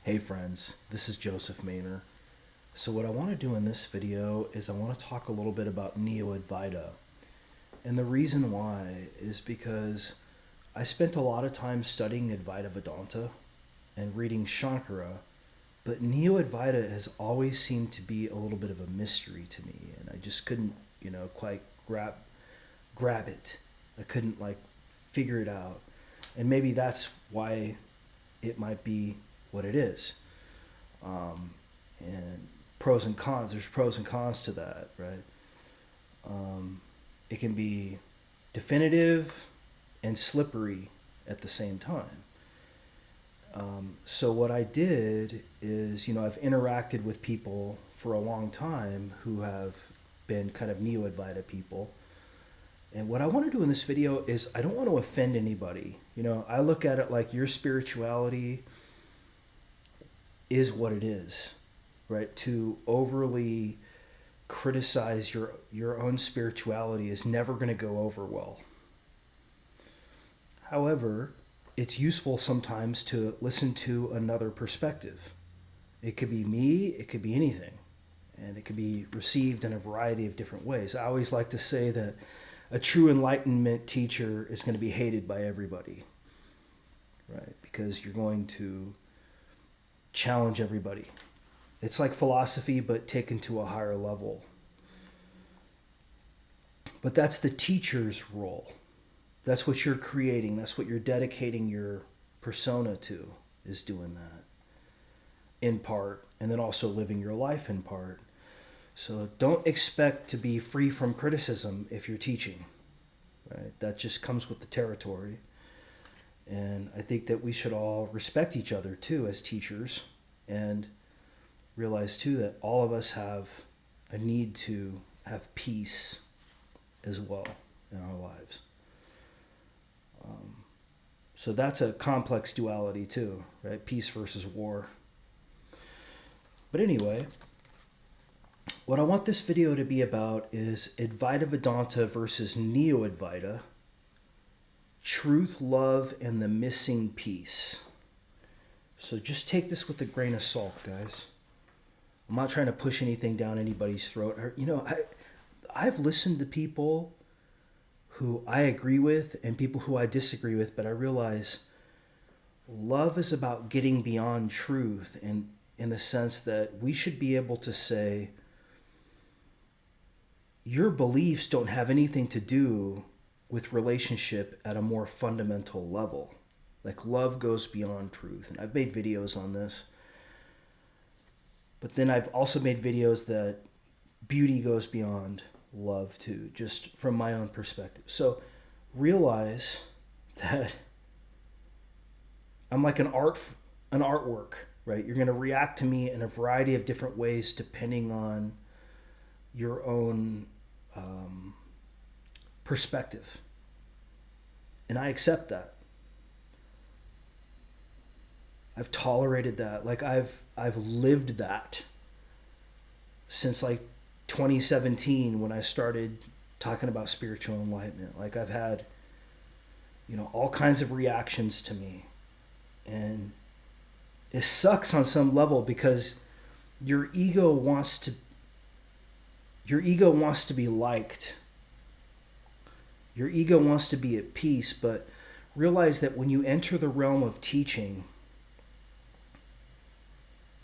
Hey friends, this is Joseph Maynor. So what I want to do in this video is I want to talk a little bit about Neo-Advaita. And the reason why is because I spent a lot of time studying Advaita Vedanta and reading Shankara, but Neo-Advaita has always seemed to be a little bit of a mystery to me, and I just couldn't, quite grab it. I couldn't figure it out. And maybe that's why it might be what it is. And pros and cons. There's pros and cons to that, right? It can be definitive and slippery at the same time. So what I did is, I've interacted with people for a long time who have been kind of Neo-Advaita people. And what I want to do in this video is I don't want to offend anybody. I look at it like your spirituality is what it is, right? To overly criticize your own spirituality is never going to go over well. However, it's useful sometimes to listen to another perspective. It could be me, it could be anything, and it could be received in a variety of different ways. I always like to say that a true enlightenment teacher is going to be hated by everybody, right? Because you're going to challenge everybody. It's like philosophy, but taken to a higher level. But that's the teacher's role. That's what you're creating. That's what you're dedicating your persona to, is doing that in part, and then also living your life in part. So don't expect to be free from criticism if you're teaching, right? That just comes with the territory. And I think that we should all respect each other too as teachers, and realize too that all of us have a need to have peace as well in our lives. So that's a complex duality too, right? Peace versus war. But anyway, what I want this video to be about is Advaita Vedanta versus Neo-Advaita, truth, love, and the missing piece. So just take this with a grain of salt, guys. I'm not trying to push anything down anybody's throat. I've listened to people who I agree with and people who I disagree with, but I realize love is about getting beyond truth, and in the sense that we should be able to say, your beliefs don't have anything to do with relationship at a more fundamental level. Like, love goes beyond truth. And I've made videos on this. But then I've also made videos that beauty goes beyond love too, just from my own perspective. So realize that I'm like an artwork, right? You're going to react to me in a variety of different ways depending on your own perspective. And I accept that. I've tolerated that. I've lived that since 2017 when I started talking about spiritual enlightenment. I've had, all kinds of reactions to me. And it sucks on some level because your ego wants to be liked. Your ego wants to be at peace, but realize that when you enter the realm of teaching,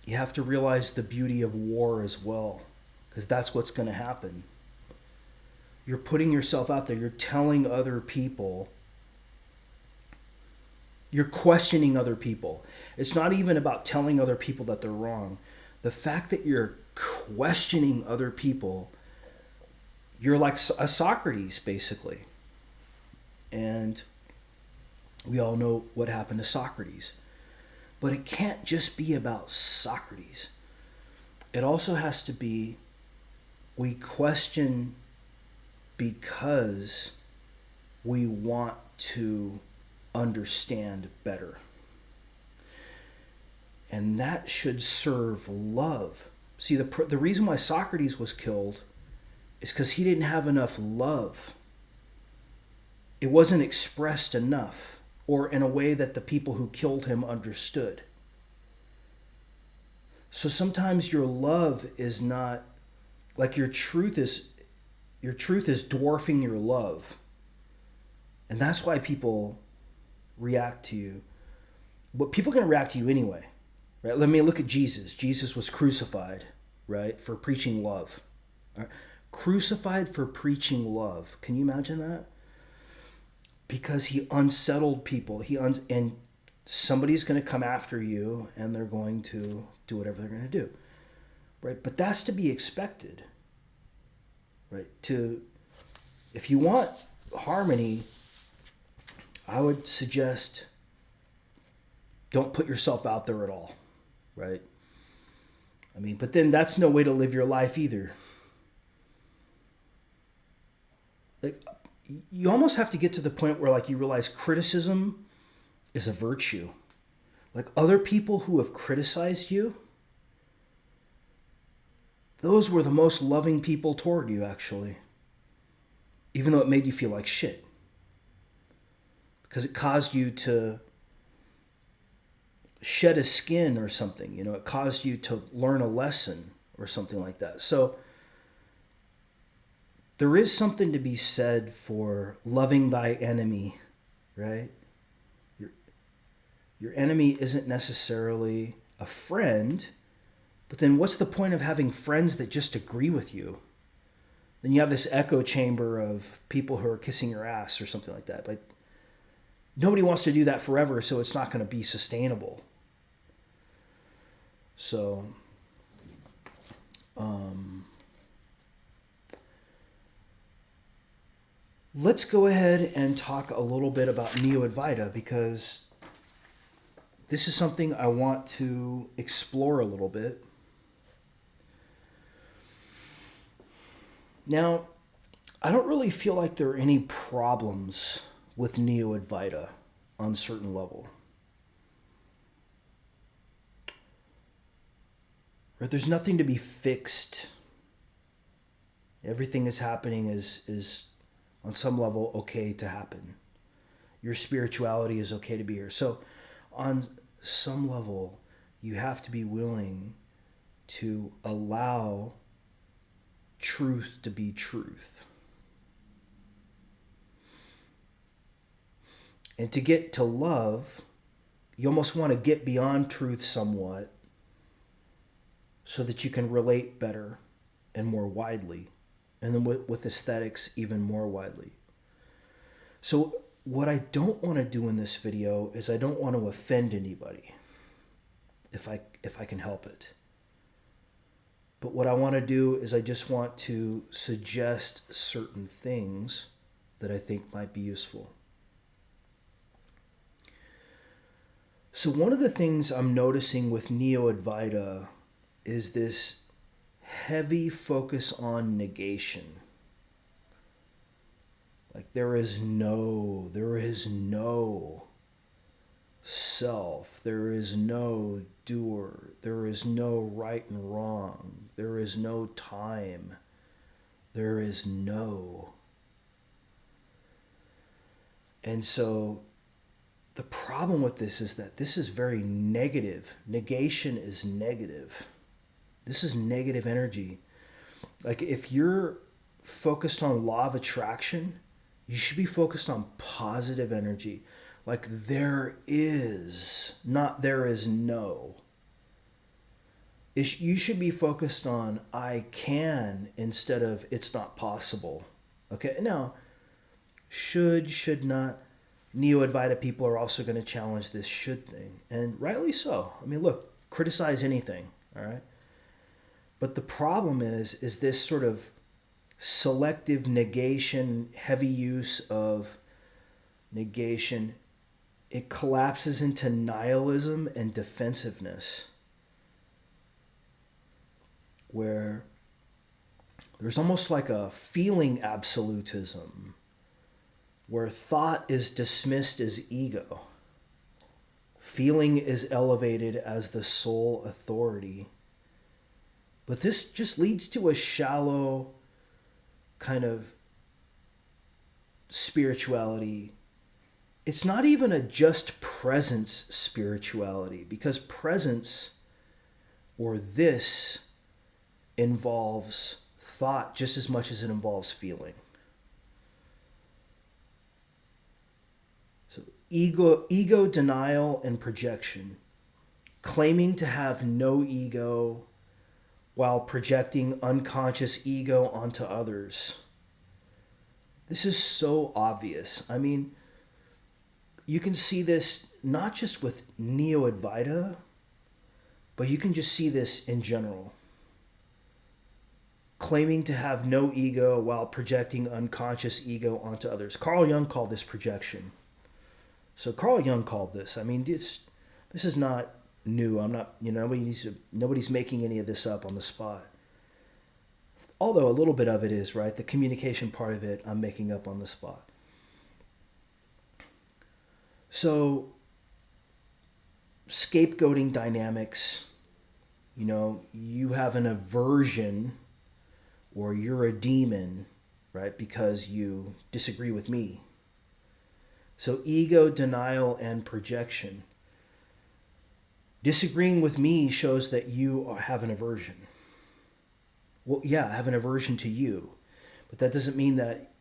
you have to realize the beauty of war as well, because that's what's going to happen. You're putting yourself out there. You're telling other people. You're questioning other people. It's not even about telling other people that they're wrong. The fact that you're questioning other people, you're like a Socrates, basically. And we all know what happened to Socrates. But it can't just be about Socrates. It also has to be, we question because we want to understand better. And that should serve love. See, the reason why Socrates was killed is because he didn't have enough love. It wasn't expressed enough, or in a way that the people who killed him understood. So sometimes your love is not like your truth is dwarfing your love. And that's why people react to you. But people are going to react to you anyway. Right? Let me look at Jesus. Jesus was crucified, right, for preaching love. Right? Crucified for preaching love. Can you imagine that? Because he unsettled people. And somebody's going to come after you and they're going to do whatever they're going to do. Right? But that's to be expected. Right? If you want harmony, I would suggest don't put yourself out there at all. Right? I mean, but then that's no way to live your life either. Like, you almost have to get to the point where like you realize criticism is a virtue. Like other people who have criticized you, those were the most loving people toward you, actually. Even though it made you feel like shit. Because it caused you to shed a skin or something. You know, it caused you to learn a lesson or something like that. So there is something to be said for loving thy enemy, right? Your enemy isn't necessarily a friend, but then what's the point of having friends that just agree with you? Then you have this echo chamber of people who are kissing your ass or something like that. But nobody wants to do that forever, so it's not going to be sustainable. So, let's go ahead and talk a little bit about Neo-Advaita, because this is something I want to explore a little bit. Now, I don't really feel like there are any problems with Neo-Advaita on a certain level. Right? There's nothing to be fixed. Everything is happening is on some level okay to happen. Your spirituality is okay to be here. So on some level, you have to be willing to allow truth to be truth. And to get to love, you almost want to get beyond truth somewhat so that you can relate better and more widely. And then with aesthetics, even more widely. So what I don't want to do in this video is I don't want to offend anybody if I can help it. But what I want to do is I just want to suggest certain things that I think might be useful. So one of the things I'm noticing with Neo-Advaita is this heavy focus on negation. Like there is no self, there is no doer, there is no right and wrong, there is no time, there is no. And so the problem with this is that this is very negative. Negation is negative. This is negative energy. Like if you're focused on law of attraction, you should be focused on positive energy. Like there is, not there is no. You should be focused on I can instead of it's not possible. Okay, now, should not. Neo-Advaita people are also going to challenge this should thing. And rightly so. I mean, look, criticize anything, all right? But the problem is this sort of selective negation, heavy use of negation, it collapses into nihilism and defensiveness, where there's almost like a feeling absolutism, where thought is dismissed as ego. Feeling is elevated as the sole authority. But this just leads to a shallow kind of spirituality. It's not even a just presence spirituality, because presence, or this involves thought just as much as it involves feeling. So ego denial and projection, claiming to have no ego while projecting unconscious ego onto others. This is so obvious. I mean, you can see this not just with Neo-Advaita, but you can just see this in general. Claiming to have no ego while projecting unconscious ego onto others. Carl Jung called this projection. So Carl Jung called this. I mean, this is not new. I'm not, nobody's making any of this up on the spot. Although a little bit of it is, right? The communication part of it, I'm making up on the spot. So, scapegoating dynamics, you have an aversion or you're a demon, right? Because you disagree with me. So, ego, denial, and projection. Disagreeing with me shows that you have an aversion. Well, yeah, I have an aversion to you, but that doesn't mean that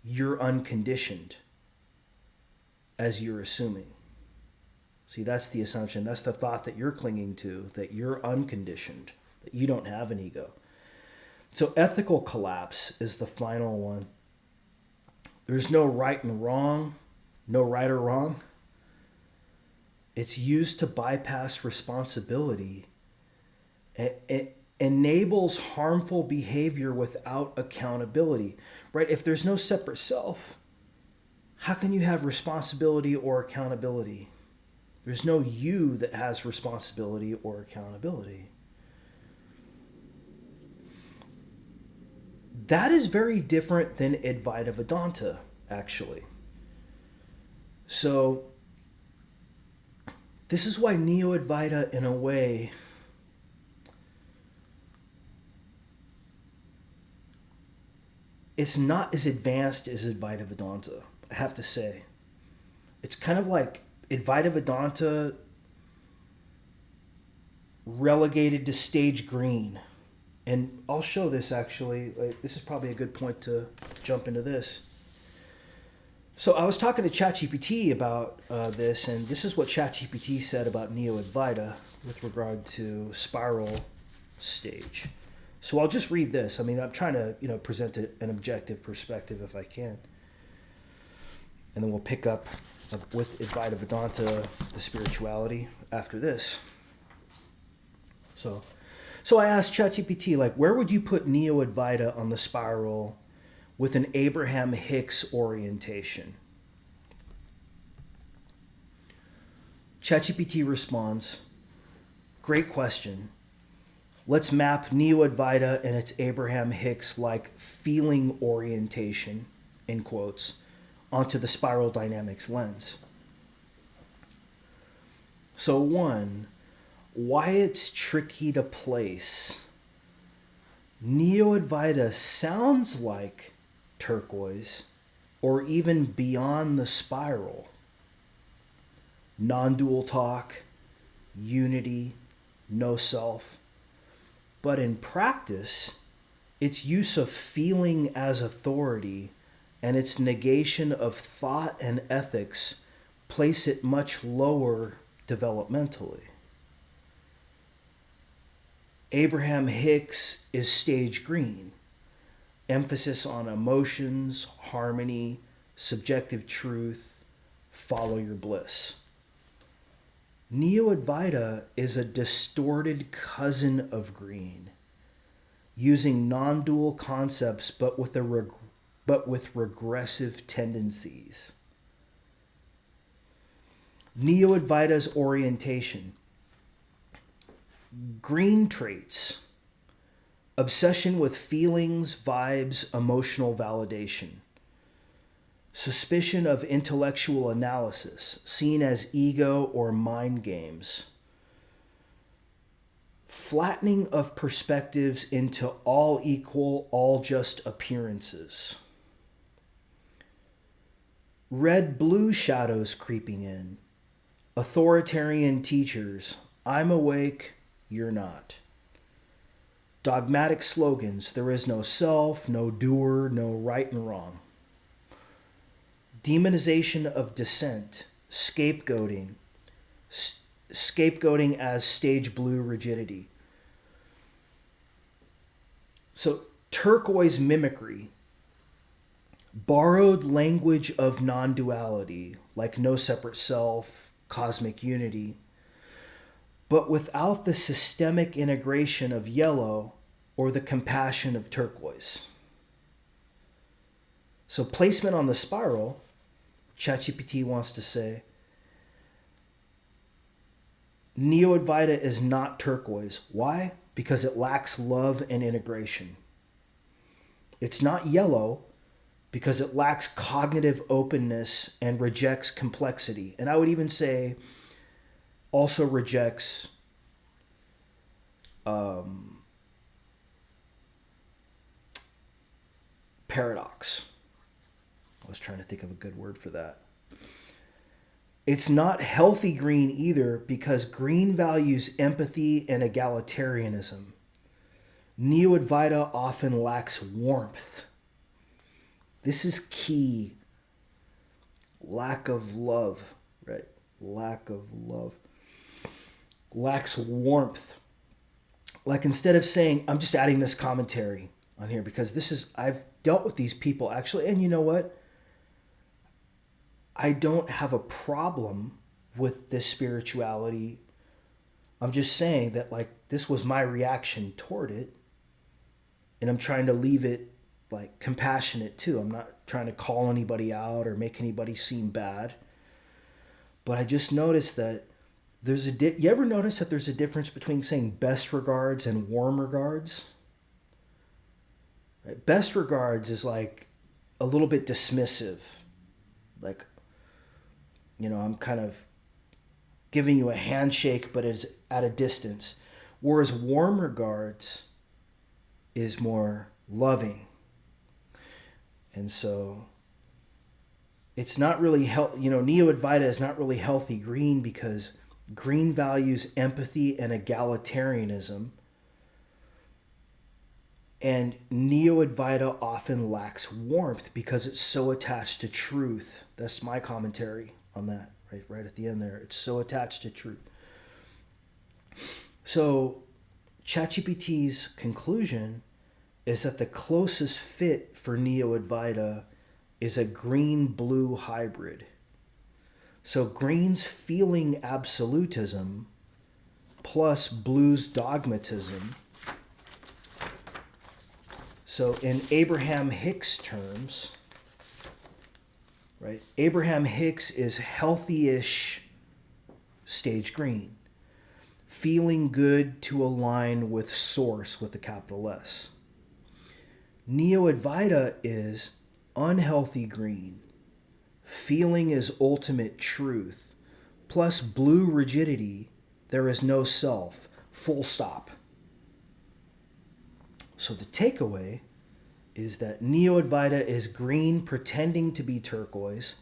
you're unconditioned, as you're assuming. See, that's the assumption. That's the thought that you're clinging to, that you're unconditioned, that you don't have an ego. So ethical collapse is the final one. There's no right and wrong, no right or wrong. It's used to bypass responsibility. It enables harmful behavior without accountability, right? If there's no separate self, how can you have responsibility or accountability? There's no you that has responsibility or accountability. That is very different than Advaita Vedanta, actually. So, this is why Neo-Advaita, in a way, it's not as advanced as Advaita Vedanta, I have to say. It's kind of like Advaita Vedanta relegated to stage green. And I'll show this actually. This is probably a good point to jump into this. So I was talking to ChatGPT about this, and this is what ChatGPT said about Neo-Advaita with regard to spiral stage. So I'll just read this. I mean, I'm trying to, present an objective perspective if I can. And then we'll pick up with Advaita Vedanta, the spirituality, after this. So I asked ChatGPT, where would you put Neo-Advaita on the spiral with an Abraham Hicks orientation? ChatGPT responds, great question. Let's map Neo-Advaita and its Abraham Hicks-like feeling orientation, in quotes, onto the spiral dynamics lens. So 1, why it's tricky to place. Neo-Advaita sounds like turquoise or even beyond the spiral. Non-dual talk, unity, no self. But in practice, its use of feeling as authority and its negation of thought and ethics place it much lower developmentally. Abraham Hicks is stage green, emphasis on emotions, harmony, subjective truth, follow your bliss. Neo-Advaita is a distorted cousin of green, using non-dual concepts but with regressive tendencies. Neo-Advaita's orientation. Green traits. Obsession with feelings, vibes, emotional validation. Suspicion of intellectual analysis, seen as ego or mind games. Flattening of perspectives into all equal, all just appearances. Red-blue shadows creeping in. Authoritarian teachers. I'm awake, you're not. Dogmatic slogans, there is no self, no doer, no right and wrong. Demonization of dissent, scapegoating, scapegoating as stage blue rigidity. So turquoise mimicry, borrowed language of non-duality, like no separate self, cosmic unity, but without the systemic integration of yellow or the compassion of turquoise. So placement on the spiral, ChatGPT wants to say, Neo-Advaita is not turquoise. Why? Because it lacks love and integration. It's not yellow because it lacks cognitive openness and rejects complexity. And I would even say also rejects paradox. I was trying to think of a good word for that. It's not healthy green either because green values empathy and egalitarianism. Neo-Advaita often lacks warmth. This is key. Lack of love, right? Lack of love. Lacks warmth. Like instead of saying, I'm just adding this commentary on here because this is, I've dealt with these people actually, and you know what? I don't have a problem with this spirituality. I'm just saying that like this was my reaction toward it. And I'm trying to leave it like compassionate too. I'm not trying to call anybody out or make anybody seem bad. But I just noticed that there's you ever notice that there's a difference between saying best regards and warm regards? Right? Best regards is like a little bit dismissive. Like, you know, I'm kind of giving you a handshake, but it's at a distance. Whereas warm regards is more loving. And so it's not really Neo-Advaita is not really healthy green because green values empathy and egalitarianism. And Neo-Advaita often lacks warmth because it's so attached to truth. That's my commentary on that, right at the end there. It's so attached to truth. So ChatGPT's conclusion is that the closest fit for Neo-Advaita is a green-blue hybrid. So green's feeling absolutism plus blue's dogmatism. So in Abraham Hicks terms, right? Abraham Hicks is healthy-ish stage green. Feeling good to align with source with a capital S. Neo-Advaita is unhealthy green. Feeling is ultimate truth. Plus blue rigidity, there is no self. Full stop. So the takeaway is that Neo-Advaita is green pretending to be turquoise,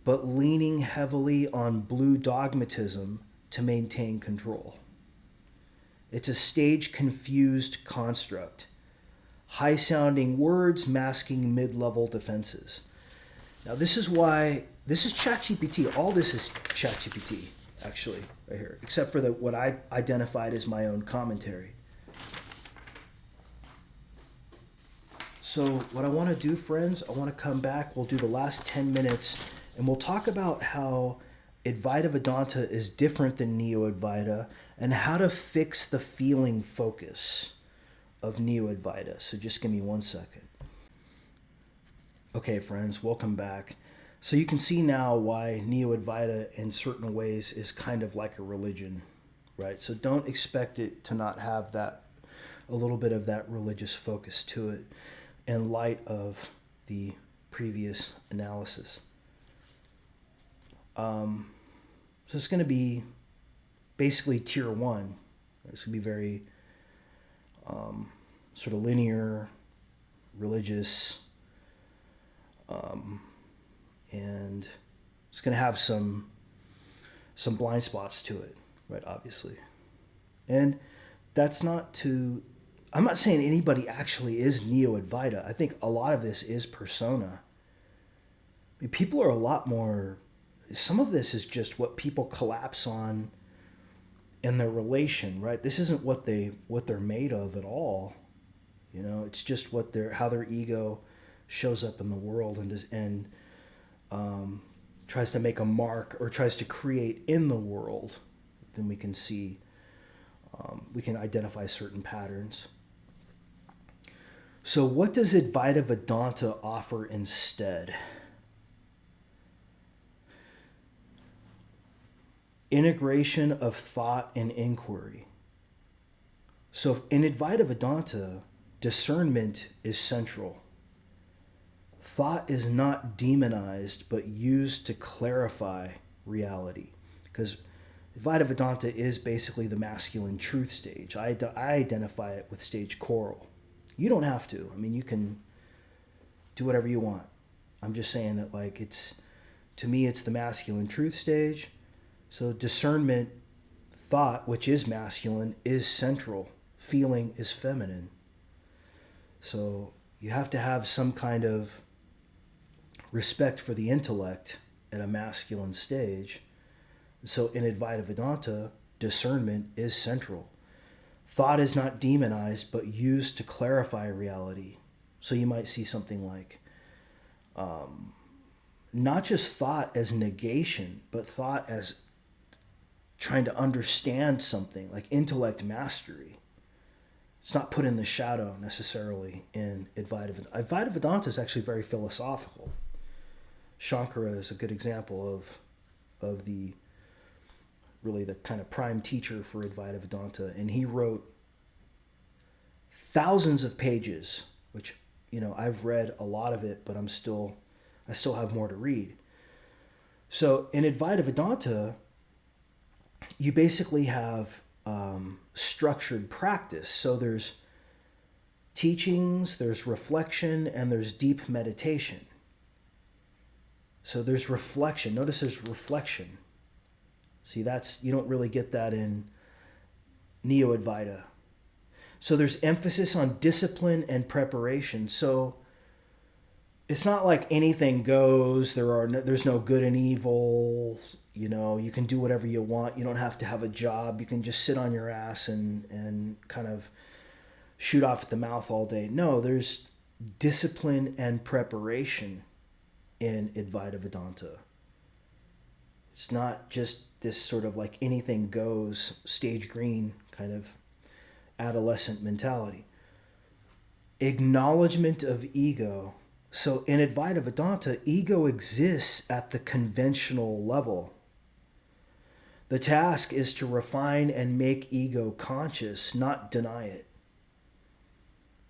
but leaning heavily on blue dogmatism to maintain control. It's a stage-confused construct. High-sounding words masking mid-level defenses. Now this is ChatGPT. All this is ChatGPT, actually, right here, except for what I identified as my own commentary. So what I want to do, friends, I want to come back. We'll do the last 10 minutes, and we'll talk about how Advaita Vedanta is different than Neo-Advaita and how to fix the feeling focus of Neo-Advaita. So just give me 1 second. Okay, friends, welcome back. So you can see now why Neo-Advaita in certain ways is kind of like a religion, right? So don't expect it to not have a little bit of that religious focus to it in light of the previous analysis. So it's going to be basically tier 1. It's going to be very sort of linear, religious, and it's going to have some blind spots to it, right? Obviously. And that's not to, I'm not saying anybody actually is Neo-Advaita. I think a lot of this is persona. I mean, people are a lot more, some of this is just what people collapse on in their relation, right? This isn't what they're made of at all. You know, it's just how their ego shows up in the world and tries to make a mark or tries to create in the world. Then we can see, we can identify certain patterns. So what does Advaita Vedanta offer instead? Integration of thought and inquiry. So in Advaita Vedanta, discernment is central. Thought is not demonized, but used to clarify reality. Because Advaita Vedanta is basically the masculine truth stage. I identify it with stage choral. You don't have to. I mean, you can do whatever you want. I'm just saying that, like, to me, it's the masculine truth stage. So discernment, thought, which is masculine, is central. Feeling is feminine. So you have to have some kind of respect for the intellect at a masculine stage. So in Advaita Vedanta, discernment is central. Thought is not demonized, but used to clarify reality. So you might see something like, not just thought as negation, but thought as trying to understand something, like intellect mastery. It's not put in the shadow necessarily in Advaita Vedanta. Advaita Vedanta is actually very philosophical. Shankara is a good example of the kind of prime teacher for Advaita Vedanta, and he wrote thousands of pages, which, you know, I've read a lot of it, but I still have more to read. So in Advaita Vedanta, you basically have structured practice. So there's teachings, there's reflection, and there's deep meditation. So there's reflection. Notice there's reflection. See, you don't really get that in Neo-Advaita. So there's emphasis on discipline and preparation. So it's not like anything goes. There's no good and evil. You know, you can do whatever you want. You don't have to have a job. You can just sit on your ass and kind of shoot off at the mouth all day. No, there's discipline and preparation in Advaita Vedanta. It's not just this sort of like anything goes, stage green kind of adolescent mentality. Acknowledgement of ego. So in Advaita Vedanta, ego exists at the conventional level. The task is to refine and make ego conscious, not deny it.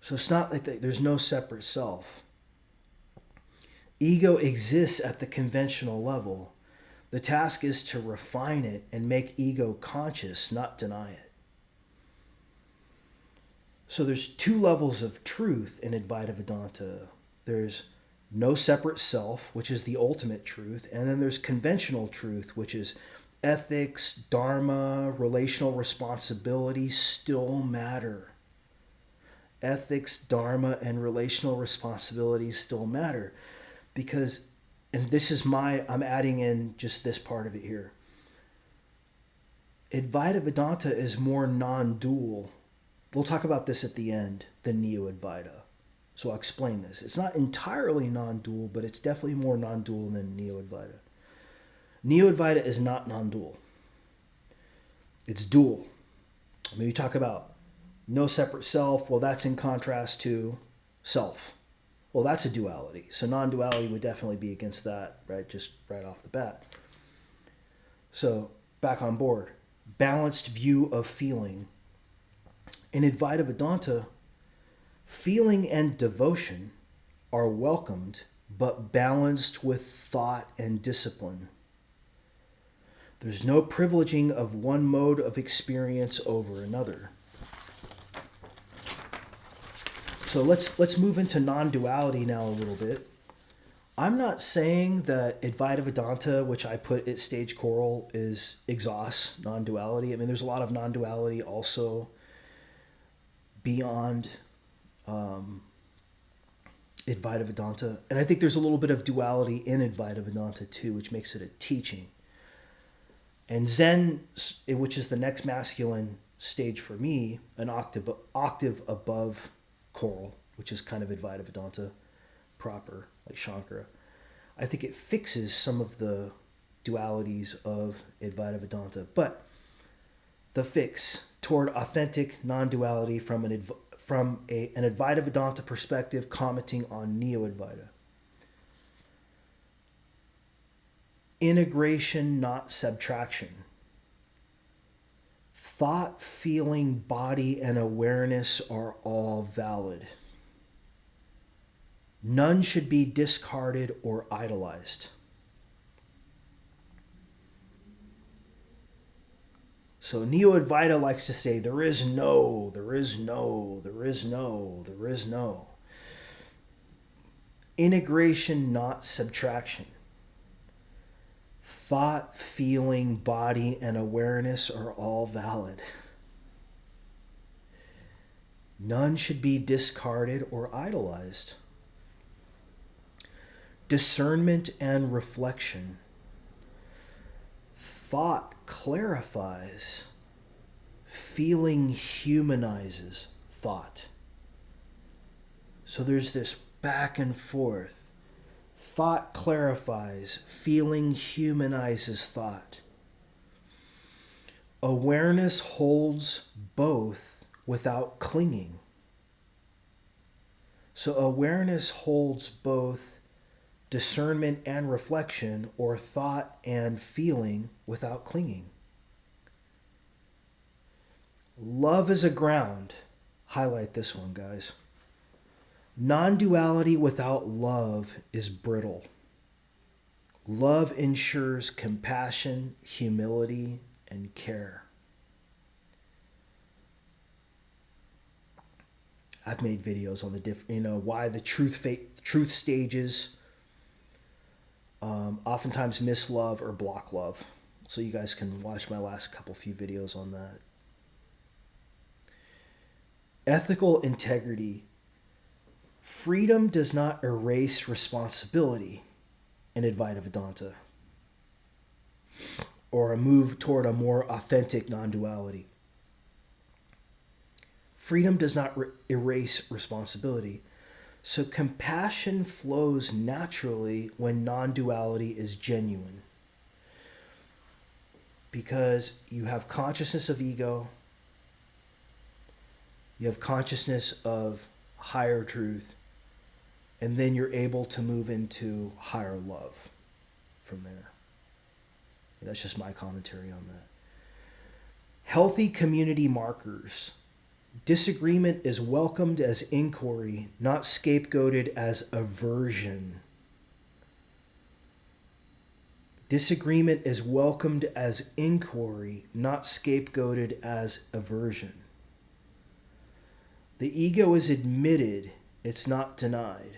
So it's not like there's no separate self. Ego exists at the conventional level. The task is to refine it and make ego conscious, not deny it. So there's two levels of truth in Advaita Vedanta. There's no separate self, which is the ultimate truth, and then there's conventional truth, which is ethics, dharma, relational responsibility still matter. Ethics, dharma, and relational responsibilities still matter. Because, and this is I'm adding in just this part of it here. Advaita Vedanta is more non-dual. We'll talk about this at the end than Neo-Advaita. So I'll explain this. It's not entirely non-dual, but it's definitely more non-dual than Neo-Advaita. Neo-Advaita is not non-dual. It's dual. I mean, you talk about no separate self. Well, that's in contrast to self. Well, that's a duality. So non-duality would definitely be against that, right? Just right off the bat. So back on board. Balanced view of feeling. In Advaita Vedanta, feeling and devotion are welcomed, but balanced with thought and discipline. There's no privileging of one mode of experience over another. So let's move into non-duality now a little bit. I'm not saying that Advaita Vedanta, which I put at stage coral, is exhausts non-duality. I mean, there's a lot of non-duality also beyond Advaita Vedanta. And I think there's a little bit of duality in Advaita Vedanta too, which makes it a teaching. And Zen, which is the next masculine stage for me, an octave above coral, which is kind of Advaita Vedanta proper, like Shankara. I think it fixes some of the dualities of Advaita Vedanta. But the fix toward authentic non-duality from an Advaita Vedanta perspective, commenting on Neo-Advaita. Integration, not subtraction. Thought, feeling, body, and awareness are all valid. None should be discarded or idolized. So Neo-Advaita likes to say, there is no, there is no, there is no, there is no. Integration, not subtraction. Thought, feeling, body, and awareness are all valid. None should be discarded or idolized. Discernment and reflection. Thought clarifies. Feeling humanizes thought. So there's this back and forth. Thought clarifies. Feeling humanizes thought. Awareness holds both without clinging. So awareness holds both discernment and reflection, or thought and feeling, without clinging. Love is a ground. Highlight this one, guys. Non-duality without love is brittle. Love ensures compassion, humility, and care. I've made videos on the why the truth stages oftentimes miss love or block love. So you guys can watch my last few videos on that. Ethical integrity. Freedom does not erase responsibility in Advaita Vedanta, or a move toward a more authentic non-duality. Freedom does not erase responsibility. So compassion flows naturally when non-duality is genuine. Because you have consciousness of ego, you have consciousness of higher truth, and then you're able to move into higher love from there. And that's just my commentary on that. Healthy community markers. Disagreement is welcomed as inquiry, not scapegoated as aversion. Disagreement is welcomed as inquiry, not scapegoated as aversion. The ego is admitted, it's not denied.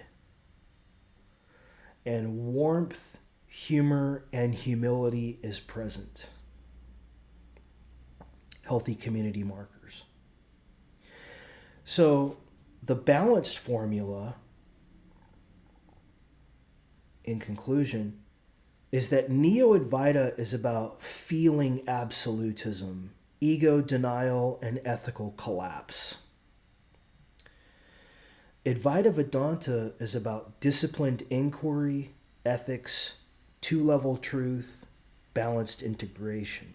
And warmth, humor, and humility is present. Healthy community markers. So the balanced formula, in conclusion, is that Neo-Advaita is about feeling absolutism, ego denial, and ethical collapse. Advaita Vedanta is about disciplined inquiry, ethics, two-level truth, balanced integration.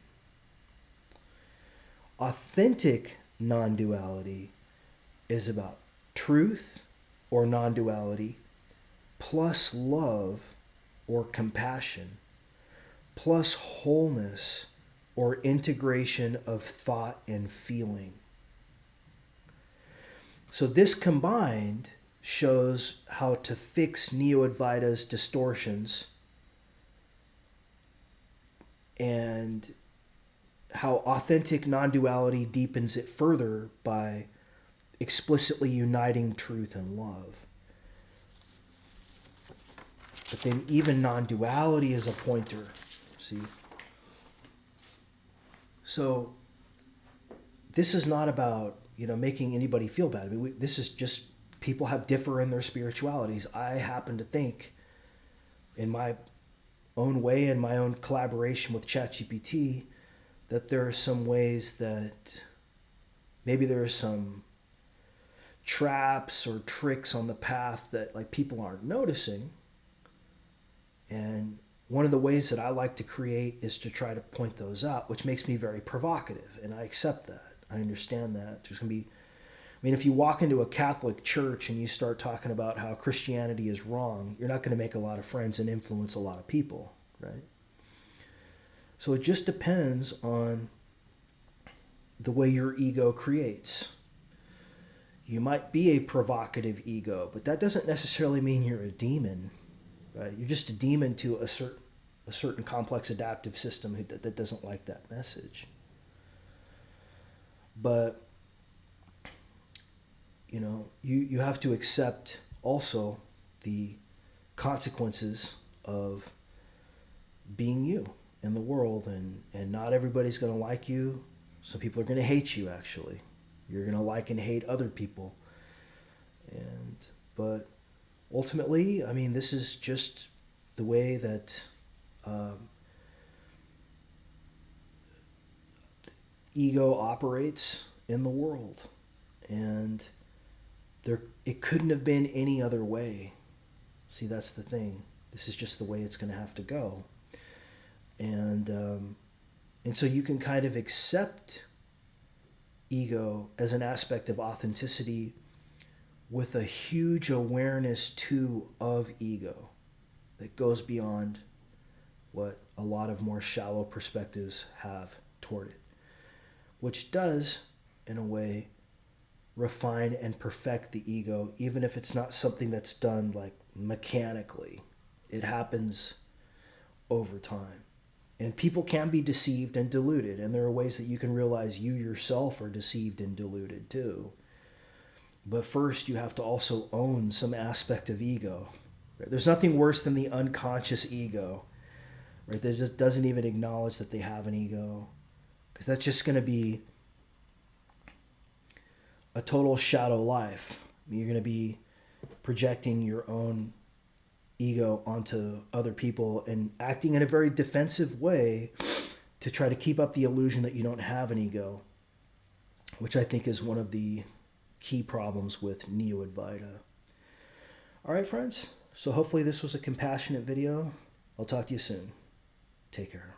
Authentic non-duality is about truth or non-duality plus love or compassion plus wholeness or integration of thought and feeling. So this combined shows how to fix Neo-Advaita's distortions and how authentic non-duality deepens it further by explicitly uniting truth and love. But then even non-duality is a pointer. See? So this is not about, making anybody feel bad. I mean, this is just people differ in their spiritualities. I happen to think, in my own way, in my own collaboration with ChatGPT, that there are some ways that maybe there are some traps or tricks on the path that like people aren't noticing. And one of the ways that I like to create is to try to point those out, which makes me very provocative, and I accept that. I understand that. There's going to be, if you walk into a Catholic church and you start talking about how Christianity is wrong, you're not going to make a lot of friends and influence a lot of people, right? So it just depends on the way your ego creates. You might be a provocative ego, but that doesn't necessarily mean you're a demon, right? You're just a demon to a certain complex adaptive system that doesn't like that message. But you have to accept also the consequences of being you in the world, and not everybody's going to like you. Some people are going to hate you, actually. You're going to like and hate other people. But ultimately, this is just the way that ego operates in the world. And it couldn't have been any other way. See, that's the thing. This is just the way it's going to have to go. And so you can kind of accept ego as an aspect of authenticity with a huge awareness too of ego that goes beyond what a lot of more shallow perspectives have toward it, which does, in a way, refine and perfect the ego, even if it's not something that's done like mechanically. It happens over time. And people can be deceived and deluded, and there are ways that you can realize you yourself are deceived and deluded too. But first, you have to also own some aspect of ego. Right? There's nothing worse than the unconscious ego, right? That just doesn't even acknowledge that they have an ego, because that's just going to be a total shadow life. You're going to be projecting your own ego onto other people and acting in a very defensive way to try to keep up the illusion that you don't have an ego, which I think is one of the key problems with Neo-Advaita. All right, friends. So hopefully this was a compassionate video. I'll talk to you soon. Take care.